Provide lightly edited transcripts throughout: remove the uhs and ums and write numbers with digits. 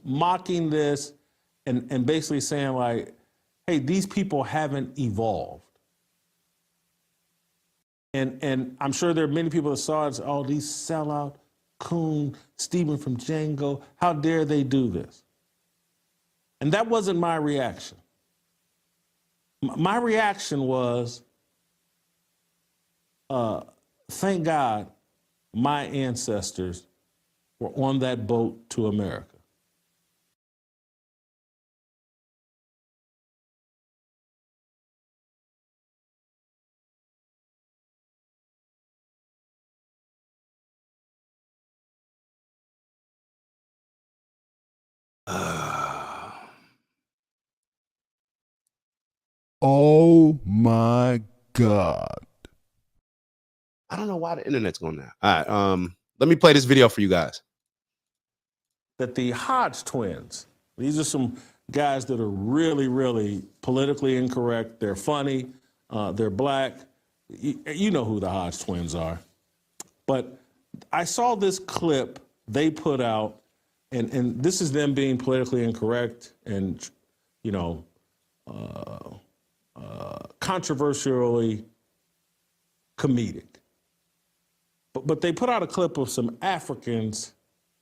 mocking this and basically saying like, hey, these people haven't evolved. And I'm sure there are many people that saw it, oh, these sellout, coon, Stephen from Django, how dare they do this? And that wasn't my reaction. My reaction was, thank God my ancestors were on that boat to America. Oh my God. I don't know why the internet's going now. All right, let me play this video for you guys. That the Hodge twins, these are some guys that are really, really politically incorrect. They're funny, they're black. You know who the Hodge twins are. But I saw this clip they put out, and this is them being politically incorrect and, you know, controversially comedic. But they put out a clip of some Africans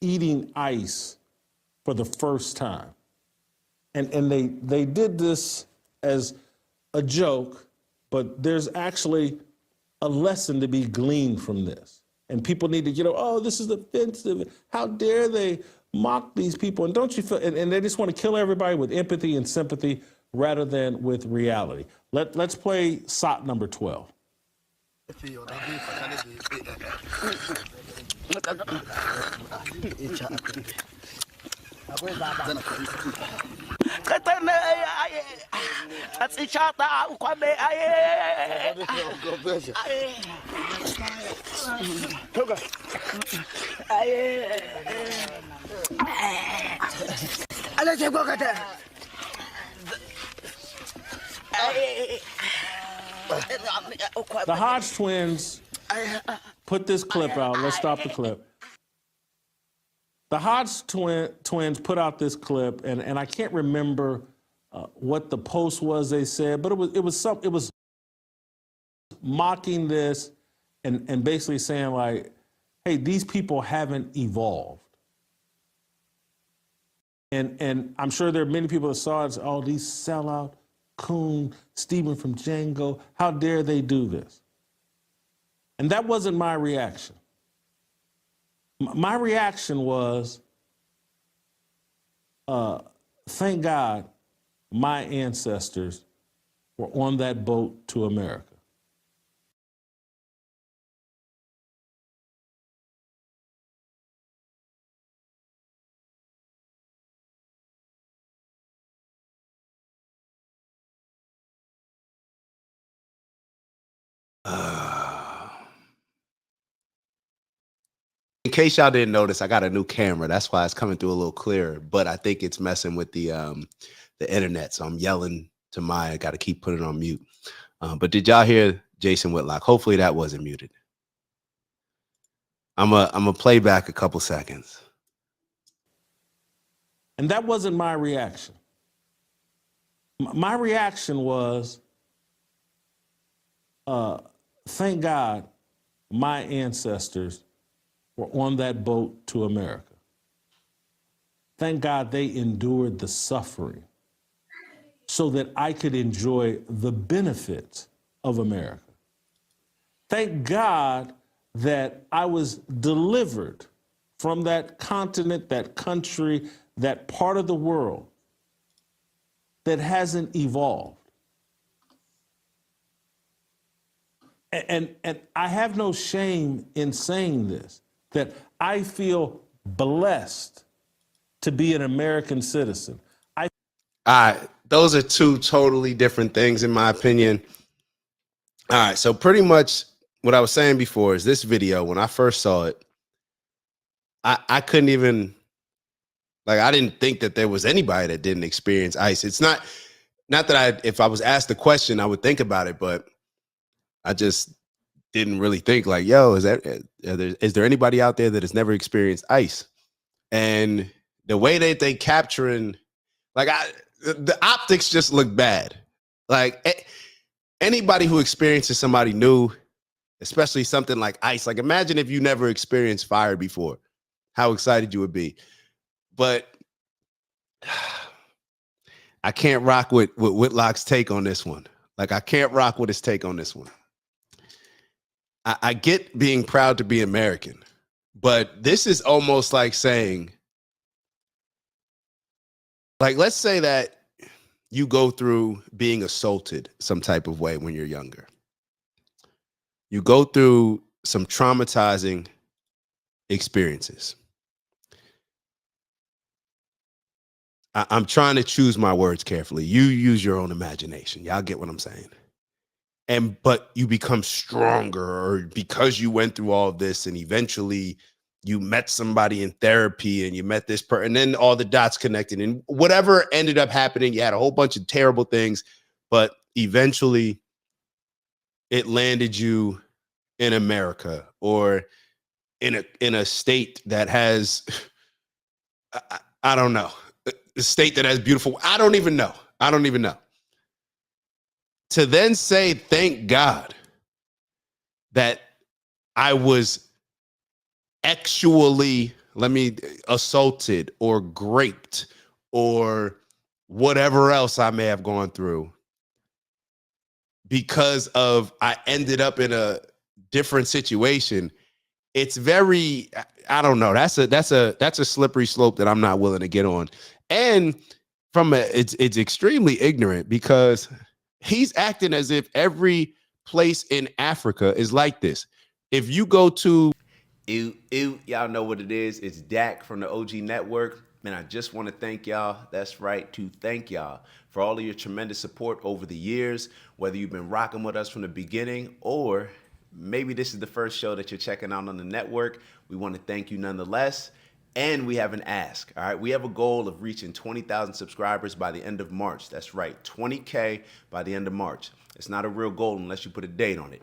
eating ice for the first time. And they did this as a joke, but there's actually a lesson to be gleaned from this. And people need to, you know, oh, this is offensive. How dare they mock these people? And don't you feel, and they just want to kill everybody with empathy and sympathy rather than with reality. Let's play SOT number 12. The Hodge twins put this clip out. Let's stop the clip. The Hodge twins put out this clip, and I can't remember what the post was they said, but it was mocking this and basically saying like, hey, these people haven't evolved. And I'm sure there are many people that saw it, oh, these sellout, coon, Stephen from Django, how dare they do this? And that wasn't my reaction. My reaction was, thank God my ancestors were on that boat to America. In case y'all didn't notice, I got a new camera. That's why it's coming through a little clearer. But I think it's messing with the internet. So I'm yelling to Maya. Got to keep putting it on mute. But did y'all hear Jason Whitlock? Hopefully that wasn't muted. I'm a play back a couple seconds. And that wasn't my reaction. My reaction was, thank God my ancestors were on that boat to America. Thank God they endured the suffering so that I could enjoy the benefits of America. Thank God that I was delivered from that continent, that country, that part of the world that hasn't evolved. And I have no shame in saying this, that I feel blessed to be an American citizen. All right, those are two totally different things in my opinion. All right, so pretty much what I was saying before is this video, when I first saw it, I couldn't even, like, I didn't think that there was anybody that didn't experience ICE. It's not that if I was asked the question, I would think about it, but I just didn't really think like, yo, is there anybody out there that has never experienced ICE? And the way that they capturing, like the optics just look bad. Like anybody who experiences somebody new, especially something like ice, like imagine if you never experienced fire before, how excited you would be. But I can't rock with Whitlock's take on this one. Like I can't rock with his take on this one. I get being proud to be American, but this is almost like saying, like, let's say that you go through being assaulted some type of way when you're younger. You go through some traumatizing experiences. I'm trying to choose my words carefully. You use your own imagination. Y'all get what I'm saying? But you become stronger, or because you went through all of this and eventually you met somebody in therapy and you met this person, and then all the dots connected and whatever ended up happening, you had a whole bunch of terrible things, but eventually it landed you in America or in a state that has, I don't know, a state that has beautiful, I don't even know. To then say, thank God that I was actually, assaulted or raped or whatever else I may have gone through because of I ended up in a different situation. It's very, I don't know. That's a slippery slope that I'm not willing to get on. And it's extremely ignorant because he's acting as if every place in Africa is like this. If you go to, y'all know what it is. It's Dak from the OG Network. Man, I just want to thank y'all. That's right, to thank y'all for all of your tremendous support over the years, whether you've been rocking with us from the beginning or maybe this is the first show that you're checking out on the network. We want to thank you nonetheless. And we have an ask, all right? We have a goal of reaching 20,000 subscribers by the end of March. That's right, 20K by the end of March. It's not a real goal unless you put a date on it.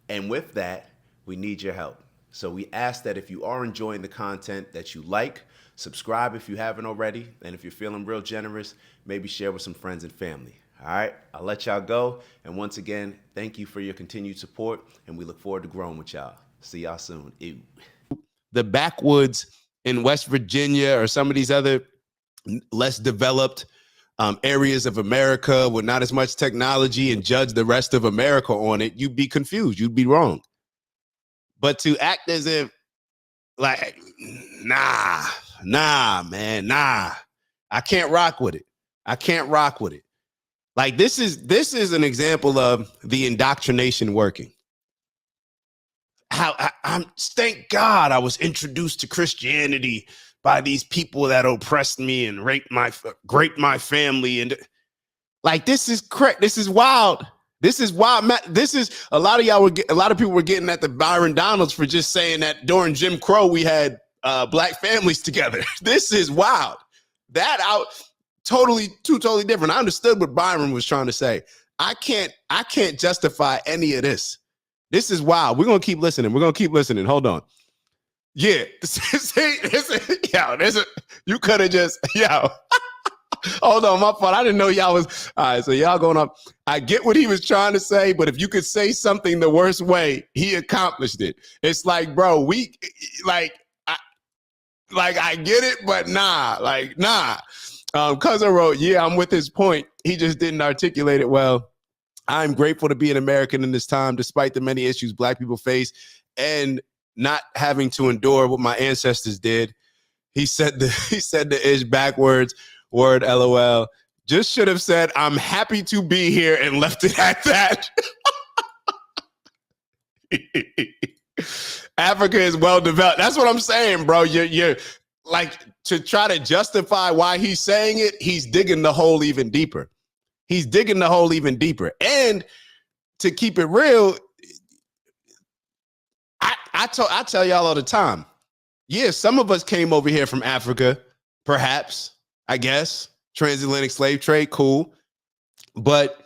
And with that, we need your help. So we ask that if you are enjoying the content that you like, subscribe if you haven't already. And if you're feeling real generous, maybe share with some friends and family. All right, I'll let y'all go. And once again, thank you for your continued support. And we look forward to growing with y'all. See y'all soon. Ew. The backwoods in West Virginia or some of these other less developed areas of America with not as much technology and judge the rest of America on it, you'd be confused. You'd be wrong. But to act as if like, nah, man, nah, I can't rock with it. Like this is an example of the indoctrination working. Thank God I was introduced to Christianity by these people that oppressed me and raped my family. And like, this is correct. This is wild. Matt. This is a lot of people were getting at the Byron Donalds for just saying that during Jim Crow, we had black families together. This is wild. Totally different. I understood what Byron was trying to say. I can't justify any of this. This is wild. We're going to keep listening. Hold on. Yeah. You could have just, hold on, my fault. I didn't know y'all was, all right, so y'all going up. I get what he was trying to say, but if you could say something the worst way, he accomplished it. It's like, bro, I get it, but nah. Cousin wrote, yeah, I'm with his point. He just didn't articulate it well. I'm grateful to be an American in this time, despite the many issues Black people face and not having to endure what my ancestors did. He said the ish backwards, word LOL. Just should have said, I'm happy to be here and left it at that. Africa is well developed. That's what I'm saying, bro. You're like, to try to justify why he's saying it, he's digging the hole even deeper. And to keep it real, I tell y'all all the time, yeah, some of us came over here from Africa, perhaps, I guess, transatlantic slave trade, cool. But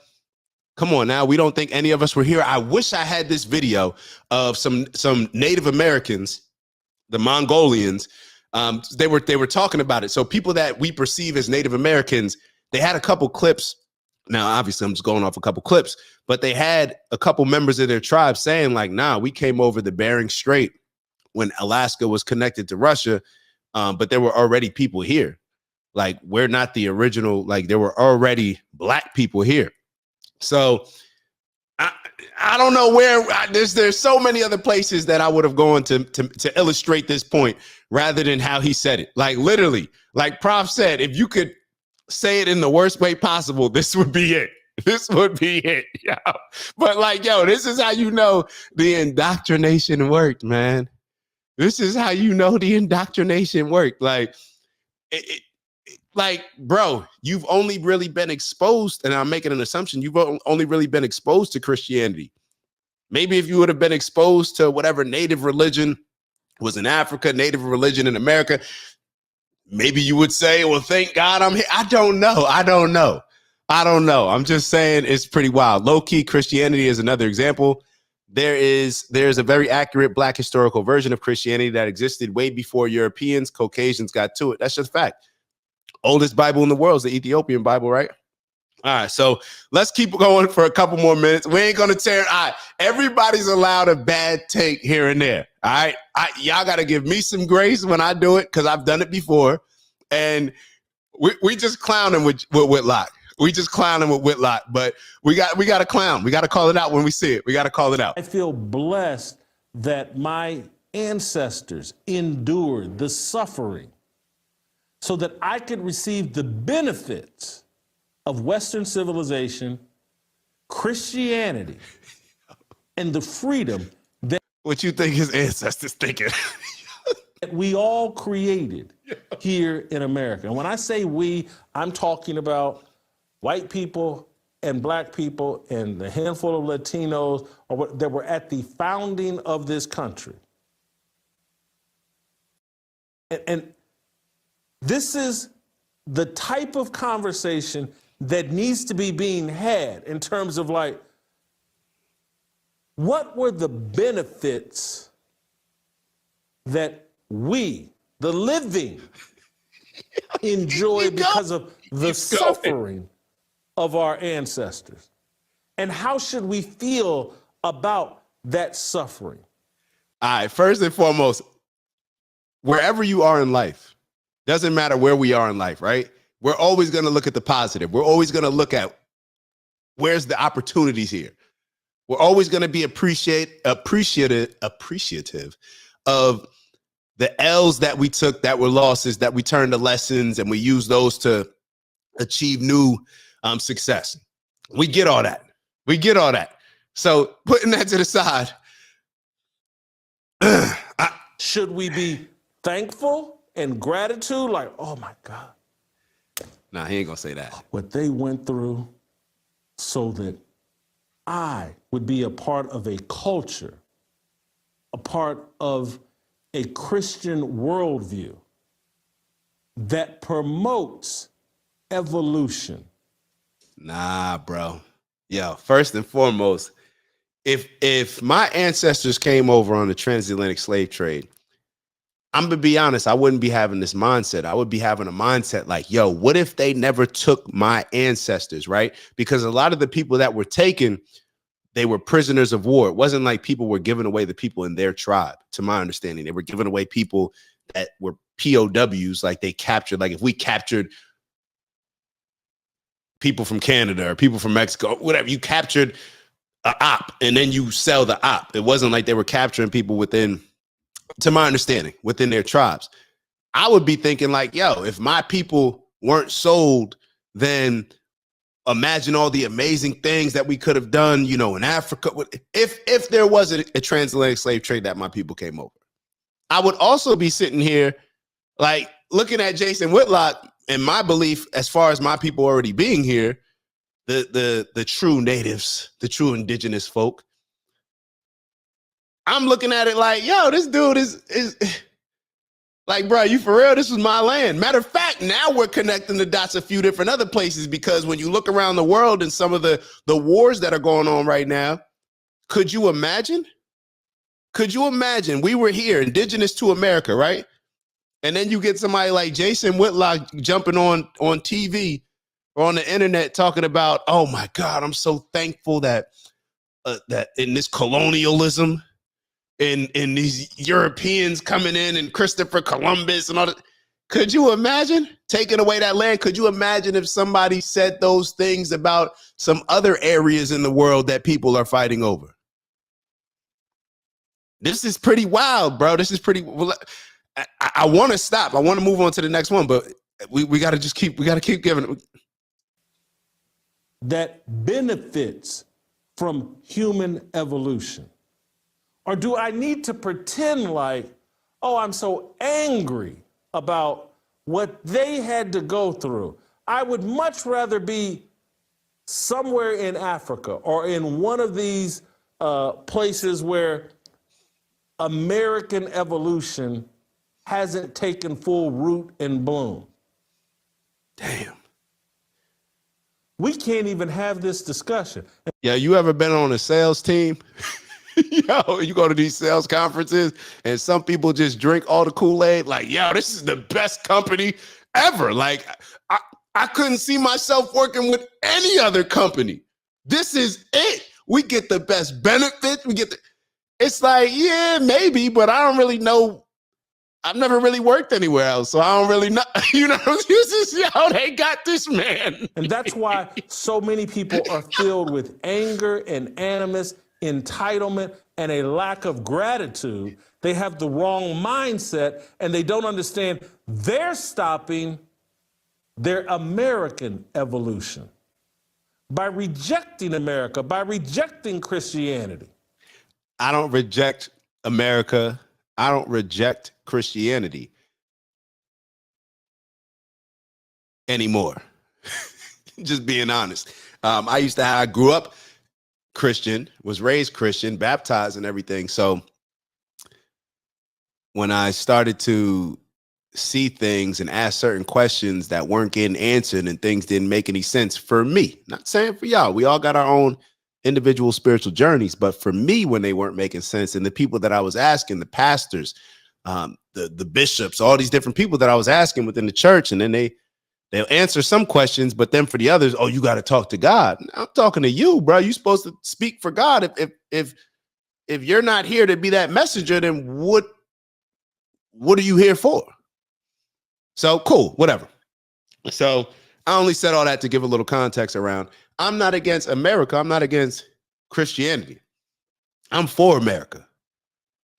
come on now, we don't think any of us were here. I wish I had this video of some Native Americans, the Mongolians, They were talking about it. So people that we perceive as Native Americans, they had a couple clips. Now, obviously, I'm just going off a couple clips, but they had a couple members of their tribe saying like, nah, we came over the Bering Strait when Alaska was connected to Russia, but there were already people here. Like, we're not the original, like there were already black people here. So I don't know where there's so many other places that I would have gone to illustrate this point rather than how he said it. Like literally, like Prof said, if you could say it in the worst way possible, this would be it. This would be it. Yo. But like, yo, this is how you know the indoctrination worked, man. This is how you know the indoctrination worked. Like, like, bro, you've only really been exposed, and I'm making an assumption, you've only really been exposed to Christianity. Maybe if you would have been exposed to whatever native religion was in Africa, native religion in America, maybe you would say, well, thank God I'm here. I don't know. I'm just saying it's pretty wild. Low-key Christianity is another example. There's a very accurate black historical version of Christianity that existed way before Europeans, Caucasians got to it. That's just fact. Oldest Bible in the world is the Ethiopian Bible, right? All right, so let's keep going for a couple more minutes. We ain't gonna tear. All right, everybody's allowed a bad take here and there. All right, y'all gotta give me some grace when I do it because I've done it before, and we just clown him with Whitlock. We just clown him with Whitlock, but we got to clown. We got to call it out when we see it. We got to call it out. I feel blessed that my ancestors endured the suffering so that I could receive the benefits of Western civilization, Christianity, and the freedom that What you think his ancestors thinking? we all created here in America. And when I say we, I'm talking about white people and black people and the handful of Latinos that were at the founding of this country. And this is the type of conversation that needs to be being had in terms of like, what were the benefits that we, the living, enjoy because of the suffering of our ancestors? And how should we feel about that suffering? All right, first and foremost, wherever you are in life, doesn't matter where we are in life, right? We're always going to look at the positive. We're always going to look at where's the opportunities here. We're always going to be appreciative of the L's that we took that were losses, that we turned to lessons, and we use those to achieve new success. We get all that. So putting that to the side, should we be thankful and gratitude? Like, oh my God. Nah, he ain't gonna say that. What they went through so that I would be a part of a culture, a part of a Christian worldview that promotes evolution. Nah, bro. Yo, first and foremost, if my ancestors came over on the transatlantic slave trade, I'm gonna be honest, I wouldn't be having this mindset. I would be having a mindset like, yo, what if they never took my ancestors, right? Because a lot of the people that were taken, they were prisoners of war. It wasn't like people were giving away the people in their tribe, to my understanding. They were giving away people that were POWs, like they captured, like if we captured people from Canada or people from Mexico, whatever, you captured a op and then you sell the op. It wasn't like they were capturing people within, to my understanding, within their tribes. I would be thinking like, yo, if my people weren't sold, then imagine all the amazing things that we could have done, you know, in Africa. If there was a transatlantic slave trade that my people came over, I would also be sitting here like looking at Jason Whitlock and my belief as far as my people already being here, the true natives, the true indigenous folk. I'm looking at it like, yo, this dude is like, bro, you for real? This was my land. Matter of fact, now we're connecting the dots a few different other places, because when you look around the world and some of the wars that are going on right now, could you imagine? Could you imagine? We were here, indigenous to America, right? And then you get somebody like Jason Whitlock jumping on TV or on the internet talking about, oh my God, I'm so thankful that that in this colonialism, in these Europeans coming in and Christopher Columbus and all that. Could you imagine taking away that land? Could you imagine if somebody said those things about some other areas in the world that people are fighting over? This is pretty wild, bro. This is pretty. I want to stop. I want to move on to the next one, but we got to just keep. We got to keep giving it. That benefits from human evolution? Or do I need to pretend like, oh, I'm so angry about what they had to go through? I would much rather be somewhere in Africa or in one of these places where American evolution hasn't taken full root and bloom. Damn. We can't even have this discussion. Yeah, you ever been on a sales team? Yo, you go to these sales conferences and some people just drink all the Kool-Aid like, yo, this is the best company ever. Like, I couldn't see myself working with any other company. This is it. We get the best benefits. It's like, yeah, maybe, but I don't really know. I've never really worked anywhere else, so I don't really know. You know, this is, yo, they got this, man. And that's why so many people are filled with anger and animus, entitlement, and a lack of gratitude. They have the wrong mindset, and they don't understand they're stopping their American evolution by rejecting America, by rejecting Christianity. I don't reject America. I don't reject Christianity anymore. Just being honest. I grew up Christian, was raised Christian, baptized and everything. So when I started to see things and ask certain questions that weren't getting answered and things didn't make any sense for me, not saying for y'all, we all got our own individual spiritual journeys, but for me, when they weren't making sense, and the people that I was asking, the pastors, the bishops, all these different people that I was asking within the church, and then they'll answer some questions, but then for the others, oh, you got to talk to God. I'm talking to you, bro. You're supposed to speak for God. If you're not here to be that messenger, then what are you here for? So cool, whatever. So I only said all that to give a little context around. I'm not against America. I'm not against Christianity. I'm for America.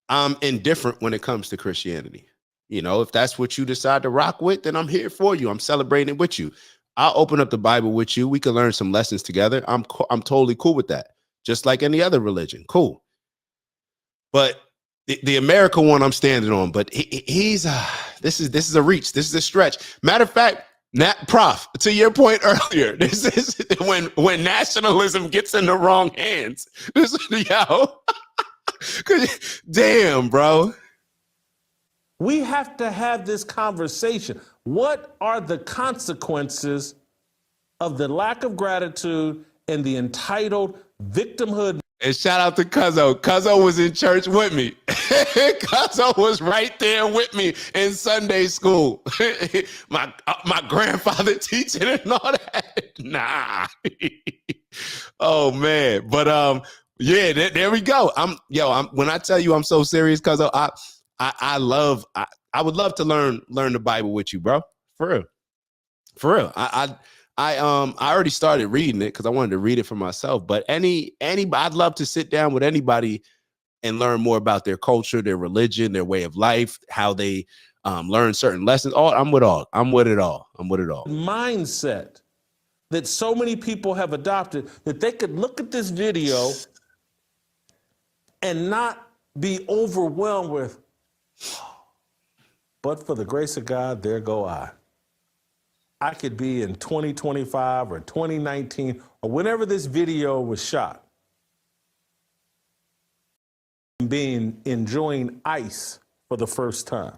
I'm indifferent when it comes to Christianity. You know, if that's what you decide to rock with, then I'm here for you. I'm celebrating it with you. I'll open up the Bible with you. We can learn some lessons together. I'm totally cool with that. Just like any other religion. Cool. But the America one I'm standing on, but this is a reach. This is a stretch. Matter of fact, Prof, to your point earlier, this is when nationalism gets in the wrong hands. This, yo, damn, bro. We have to have this conversation. What are the consequences of the lack of gratitude and the entitled victimhood? And shout out to Cuzzo. Cuzzo was in church with me. Cuzzo was right there with me in Sunday school. my grandfather teaching and all that. Nah. Oh man. But yeah, there we go. When I tell you I'm so serious, Cuzzo, I would love to learn the Bible with you, bro. For real. I already started reading it because I wanted to read it for myself. But anybody, I'd love to sit down with anybody and learn more about their culture, their religion, their way of life, how they learn certain lessons. I'm with it all. Mindset that so many people have adopted that they could look at this video and not be overwhelmed with, but for the grace of God, there go I. I could be in 2025 or 2019 or whenever this video was shot, enjoying ice for the first time.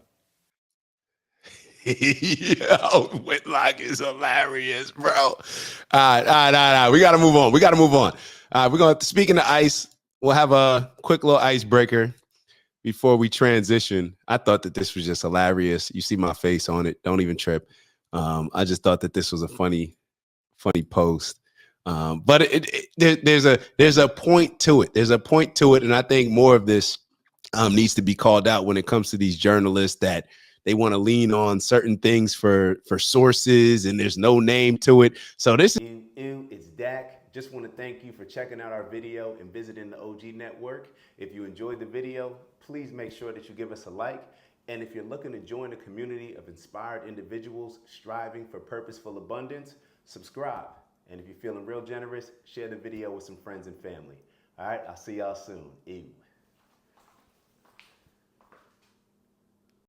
Yo, Whitlock is hilarious, bro. All right. We gotta move on. We're gonna, speaking of ice, we'll have a quick little icebreaker before we transition, I thought that this was just hilarious. You see my face on it. Don't even trip. I just thought that this was a funny post. But there's a point to it. There's a point to it, and I think more of this needs to be called out when it comes to these journalists that they want to lean on certain things for sources, and there's no name to it. So this is it's Dak. Just want to thank you for checking out our video and visiting the OG Network. If you enjoyed the video, please make sure that you give us a like. And if you're looking to join a community of inspired individuals striving for purposeful abundance, subscribe. And if you're feeling real generous, share the video with some friends and family. All right, I'll see y'all soon. Ew.